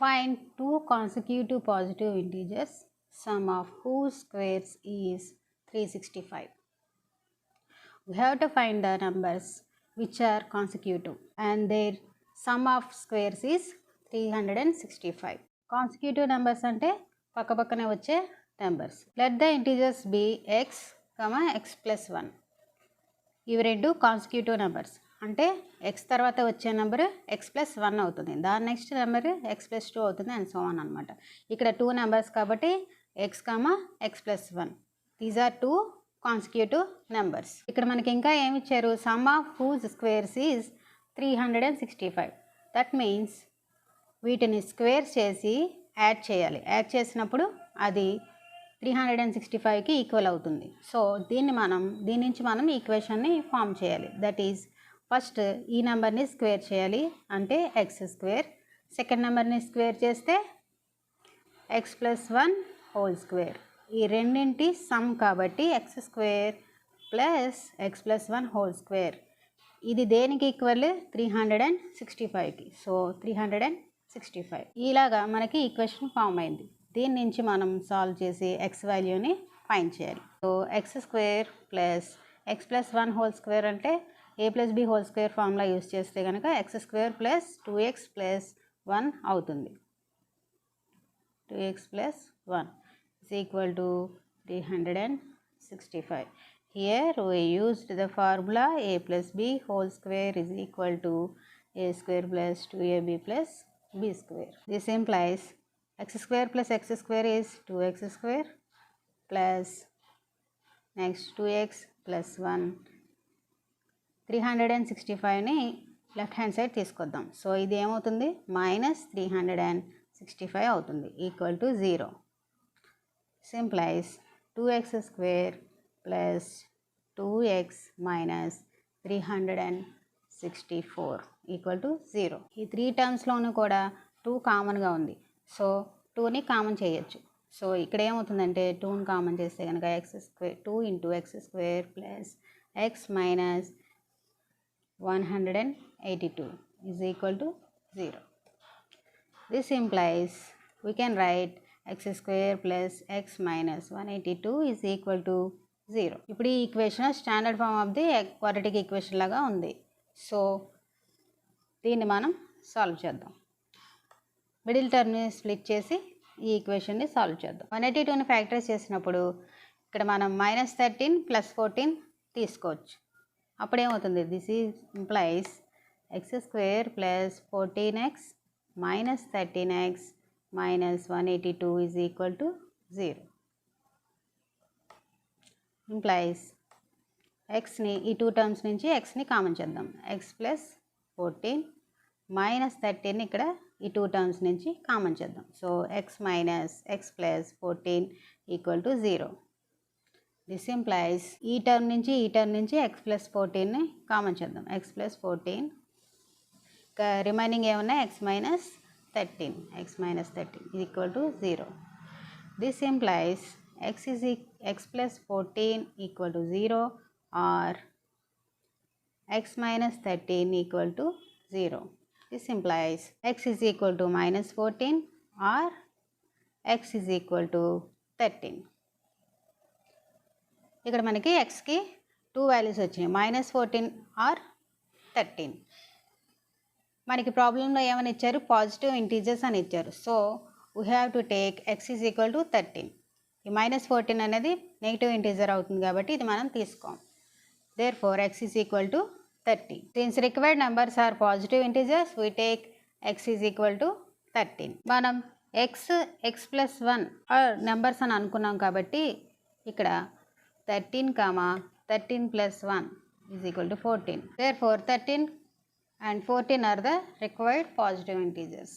Find two consecutive positive integers, sum of whose squares is 365. We have to find the numbers which are consecutive and their sum of squares is 365. Consecutive numbers ante పక్కపక్కనే వచ్చే numbers. Let the integers be x, x plus 1. ఇవి రెండు consecutive numbers అంటే X తర్వాత వచ్చే number X plus 1 అవుతుంది, దాని next number X plus 2 అవుతుంది అండ్ సో ఆన్ అనమాట. ఇక్కడ 2 నెంబర్స్ కాబట్టి x x plus 1, these are 2 consecutive numbers. ఇక్కడ మనకి ఇంకా ఏమి ఇచ్చారు, sum of whose squares is 365. That means వీటిని స్క్వేర్స్ చేసి యాడ్ చేయాలి. యాడ్ చేసినప్పుడు అది 365కి ఈక్వల్ అవుతుంది. సో దీని నుంచి మనం ఈక్వేషన్ని ఫామ్ చేయాలి. దట్ ఈజ్ ఫస్ట్ ఈ నెంబర్ని స్క్వేర్ చేయాలి అంటే ఎక్స్ స్క్వేర్, సెకండ్ నెంబర్ని స్క్వేర్ చేస్తే ఎక్స్ ప్లస్ 1 హోల్ స్క్వేర్. ఈ రెండింటి సమ్ కాబట్టి X square plus x plus 1 whole square. ఇది దేనికి ఈక్వల్ 365కి. సో 365 ఇలాగా మనకి ఈక్వేషన్ ఫామ్ అయింది. దీని నుంచి మనం సాల్వ్ చేసి ఎక్స్ వాల్యూని ఫైండ్ చేయాలి. So x square plus x plus 1 whole square అంటే A plus B whole square formula use చేస్తే కనుక X square plus 2x plus 1 అవుతుంది. 2x plus 1 is equal to 365. Here we used the formula a plus b whole square is equal to a square plus 2ab plus b square. This implies x square plus x square is 2x square plus next 2x plus 1. 365ని left hand side తీసుకొద్దాం. So ఇది ఏమవుతుంది, minus 365 అవుతుంది, equal to 0. Implies 2x square plus 2x minus 364 equal to 0. ఈ 3 టర్మ్స్లోనూ కూడా 2 కామన్గా ఉంది. So 2ని కామన్ చేయొచ్చు. సో ఇక్కడ ఏమవుతుందంటే 2ని కామన్ చేస్తే కనుక X square 2 into X square plus X minus 182 is equal to 0. This implies we can write x square plus x minus 182 is equal to 0. ఇప్పుడు ఈ equation standard form of the quadratic equation లాగా ఉంది. So దీన్ని మనం solve చేద్దాం. Middle టర్మ్ని split చేసి ఈ ఈక్వేషన్ని సాల్వ్ చేద్దాం. 182ని ఫ్యాక్టరైజ్ చేసినప్పుడు ఇక్కడ మనం -13 + 14 తీసుకోవచ్చు. అప్పుడేమవుతుంది, this is implies x square plus 14x minus 13x minus 182 is equal to 0. Implies ఎక్స్ని ఈ 2 టర్మ్స్ నుంచి ఎక్స్ని కామన్ చేద్దాం. ఎక్స్ ప్లస్ 14 మైనస్ 13 ఇక్కడ ఈ 2 టర్మ్స్ నుంచి కామన్ చేద్దాం. So x minus x plus 14 equal to 0. This implies ఈ టర్మ్ నుంచి ఎక్స్ ప్లస్ 14ని కామన్ చేద్దాం. ఎక్స్ ప్లస్ 14 ఇంకా రిమైనింగ్ ఏమన్నా x minus 13 equal to 0. This implies x plus 14 equal to 0 or x minus 13 equal to 0. This implies x is equal to -14 or x is equal to 13. ఇక్కడ మనకి ఎక్స్కి 2 values వచ్చినాయి, -14 are 13. మనకి ప్రాబ్లంలో ఏమని ఇచ్చారు, positive integers అని ఇచ్చారు. So we have to take x is equal to 13. ఈ -14 అనేది నెగిటివ్ ఇంటీజర్ అవుతుంది కాబట్టి ఇది మనం తీసుకోం. Therefore x is equal to 30. Since required numbers are positive integers we take x is equal to 13. మనం ఎక్స్ ప్లస్ 1 నెంబర్స్ అని అనుకున్నాం కాబట్టి ఇక్కడ 13 plus 1 is equal to 14. Therefore 13 and 14 are the required positive integers.